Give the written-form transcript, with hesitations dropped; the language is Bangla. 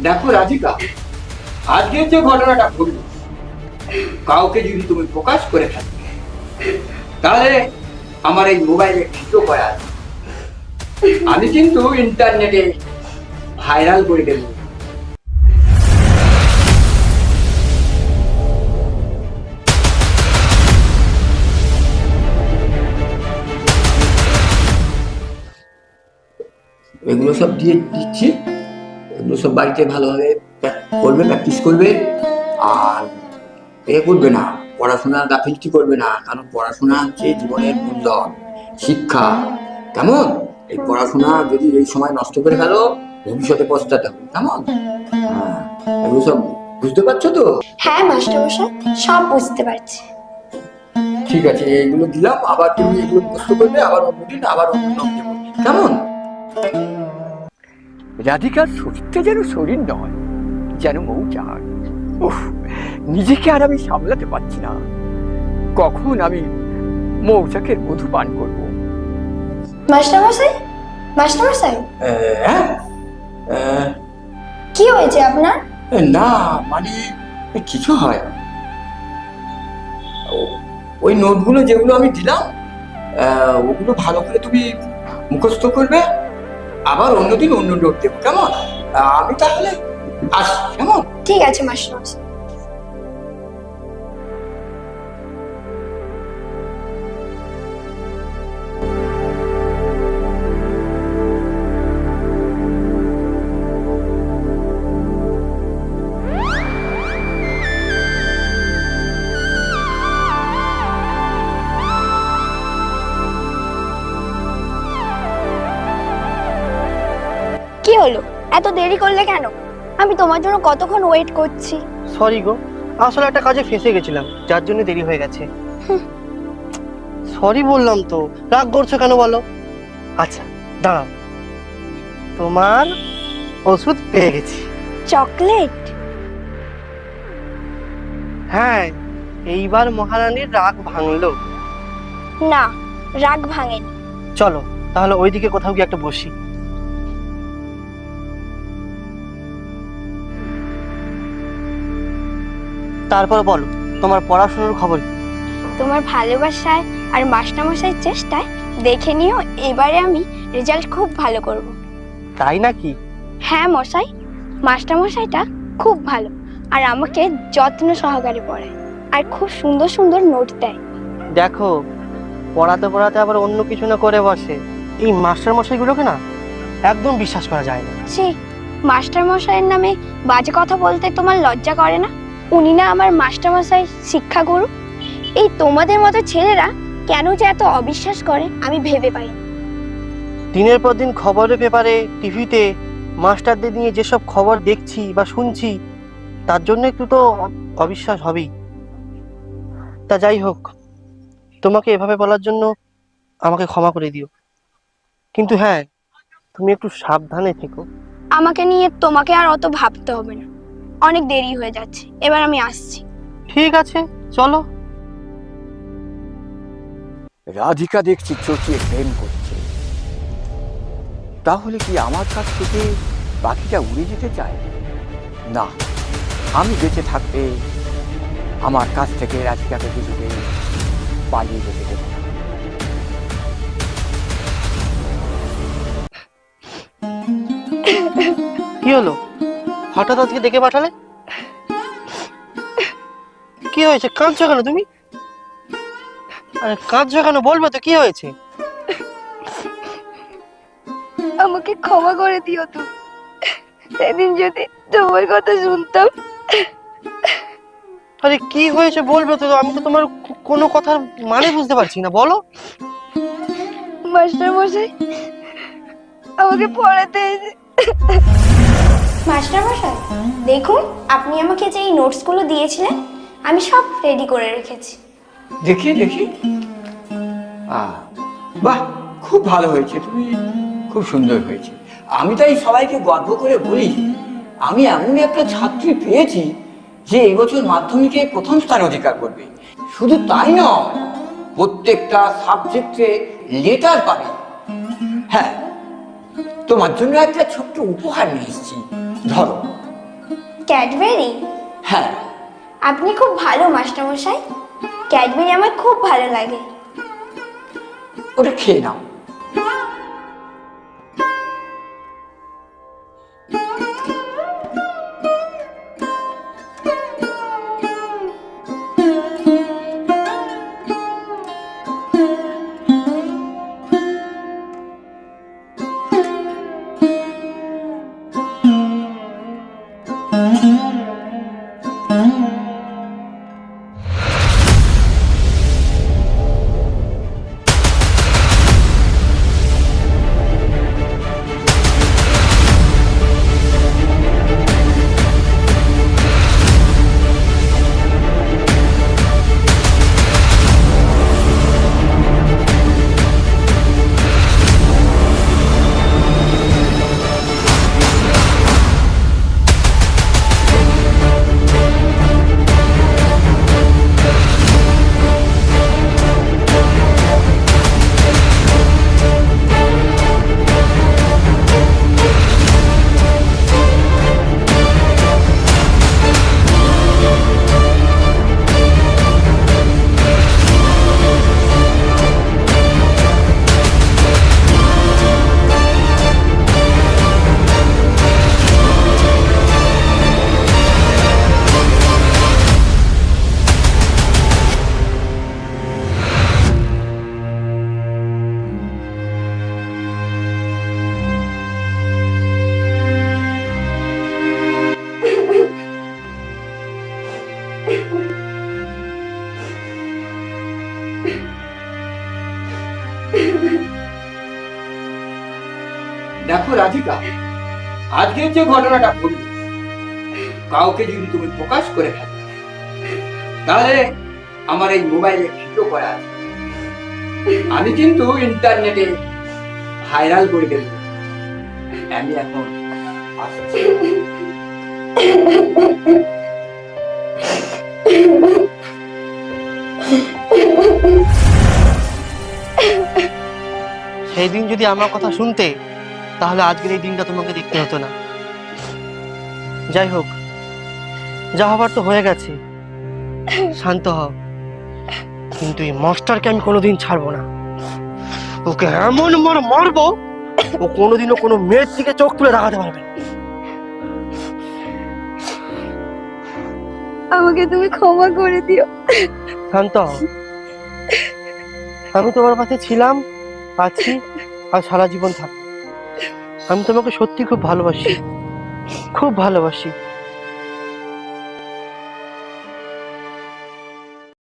দেখো রাধিকা, আজকের যে ঘটনাটা ঘটল, কাউকে যদি তুমি প্রকাশ করে থাকো তাহলে আমার এই মোবাইলে ভিডিও করা আছে, আমি কিন্তু ইন্টারনেটে ভাইরাল করে দেব। এগুলো সব দিয়ে দিচ্ছি, এগুলো সব বাড়িতে ভালোভাবে করবে, প্র্যাকটিস করবে। আর করবে না, পড়াশোনার গাফিলতি করবে না, কারণ পড়াশোনা হচ্ছে জীবনের মূলধন, শিক্ষা। কেমন? এই পড়াশোনা যদি এই সময় নষ্ট করে গেল, ভবিষ্যতে পস্তাতে হবে। কেমন? হ্যাঁ, এগুলো সব বুঝতে পারছো তো? হ্যাঁ মাস্টারমশাই, সব বুঝতে পারছি। ঠিক আছে, এইগুলো দিলাম, আবার তুমি এগুলো মুখস্থ করবে, আবার অন্যদিন আবার অন্য নাম দেবো। কেমন? রাধিকার শরীরটা যেন শরীর নয়, যেন মৌচাক। উফ, নিজেকে আর আমি সামলাতে পারছি না। কখন আমি মৌচাকের মধু পান করব? মাস্টারমশাই, মাস্টারমশাই, কি হয়েছে আপনার? না মানে কিছু হয়, ওই নোটগুলো যেগুলো আমি দিলাম, ওগুলো ভালো করে তুমি মুখস্থ করবে, আবার অন্যদিন অন্য নোট দেবো। কেমন? আমি তাহলে আসি। কেমন? ঠিক আছে মাস্টারমশাই। কি হলো, এত দেরি করলে কেন? আমি তোমার জন্য কতক্ষণ ওয়েট করছি। সরি গো, আসলে একটা কাজে ফেঁসে গেছিলাম, যার জন্য দেরি হয়ে গেছে। সরি বললাম তো, রাগ করছো কেন বলো? আচ্ছা দাঁড়াও, তোমার ওষুধ পেয়ে গেছি। চকলেট? হ্যাঁ, এইবার মহারানীর রাগ ভাঙলো। না, রাগ ভাঙেনি। চলো তাহলে ওইদিকে কোথাও গিয়ে একটা বসি। তারপর বলো, তোমার পড়াশোনার খবর কি? তোমার ভালোবাসায় আর মাস্টারমশাইয়ের চেষ্টায় দেখে নিও, এবারে আমি রেজাল্ট খুব ভালো করব। তাই নাকি? হ্যাঁ মশাই, মাস্টারমশাইটা খুব ভালো, আর আমাকে যত্ন সহকারে পড়ায়, আর খুব সুন্দর সুন্দর নোট দেয়। দেখো, পড়াতে পড়াতে আবার অন্য কিছু না করে বসে। এই মাস্টার মশাইগুলোকে না একদম বিশ্বাস করা যায় না। ছি, মাস্টারমশাইয়ের নামে বাজে কথা বলতে তোমার লজ্জা করে না? উনি না আমার মাস্টারমশাই শিক্ষাগুরু। এই তোমাদের মতো ছেলেরা কেন যে এত অবিশ্বাস করে আমি ভেবে পাই না। দিনের পর দিন খবরের পেপারে, টিভিতে মাস্টারদের নিয়ে যেসব খবর দেখছি বা শুনছি, তার জন্য একটু তো অবিশ্বাস হবেই। তা যাই হোক, তোমাকে এভাবে বলার জন্য আমাকে ক্ষমা করে দিও, কিন্তু হ্যাঁ, তুমি একটু সাবধানে থেকো। আমাকে নিয়ে তোমাকে আর অত ভাবতে হবে না, অনেক দেরি হয়ে যাচ্ছে, এবার আমি আসছি। ঠিক আছে, চলো। রাধিকা দেখছি চোখে প্রেম করছে, তাহলে কি আমার কাছ থেকে পাখিটা উড়ে যেতে চায়? না, আমি বেঁচে থাকতে আমার কাছ থেকে রাধিকাকে কিছুতে পালিয়ে যেতে দেবো না। কি হলো, হঠাৎ আজকে ডেকে পাঠালে? কি হয়েছে, কাঁদছো কেন তুমি? আরে কাঁদছো কেন, বলবে তো কি হয়েছে? আমাকে ক্ষমা করে দিও তুমি, সেদিন যদি তোমার কথা শুনতাম। আরে কি হয়েছে বলবে তো, আমি তো তোমার কোনো কথার মানে বুঝতে পারছি না, বলো। মাস্টার মশাই আমাকে পড়াতে এসে। মাস্টার মশাই দেখুন, আপনি আমাকে যে এই নোটসগুলো দিয়েছিলেন আমি সব রেডি করে রেখেছি। দেখি দেখি। বাহ, খুব ভালো হয়েছে, তুমি খুব সুন্দর হয়েছে। আমি তাই সবাইকে গর্ব করে বলি, আমি এমন একটা ছাত্রী পেয়েছি যে এবছর মাধ্যমিকে প্রথম স্থান অধিকার করবে। শুধু তাই নয়, প্রত্যেকটা সাবজেক্টে লেটার পাবে। হ্যাঁ, তোমার জন্য একটা ছোট্ট উপহার নিয়ে এসেছি, ধরো। ক্যাডবেরি? হ্যাঁ। আপনি খুব ভালো মাস্টারমশাই। ক্যাডবেরি আমার খুব ভালো লাগে। ওটা খেয়ে নাও। দেখো রাধিকা, আজকের যে ঘটনাটা ঘটল, কাউকে যদি তুমি প্রকাশ করে থাকো তাহলে আমার এই মোবাইলে ভিডিও করা আছে, আমি কিন্তু ইন্টারনেটে ভাইরাল করে দেব। আমি এখন আসছি। সেই দিন যদি আমার কথা শুনতে, তাহলে আজকের এই দিনটা তোমাকে দেখতে হতো না। যাই হোক, যা হবার তো হয়ে গেছে, শান্ত হও। কিন্তু এই মাস্টারকে আমি কোনোদিন ছাড়বো না। ওকে এমন মারবো, ও কোনোদিনও কোনো মেয়ের দিকে চোখ তুলে দেখাতে পারবে না। আমাকে তুমি ক্ষমা করে দিও। শান্ত হও। আমি তোমার পাশে ছিলাম, আছি, আর সারা জীবন থাকবো। আমি তোমাকে সত্যি খুব ভালোবাসি, খুব ভালোবাসি।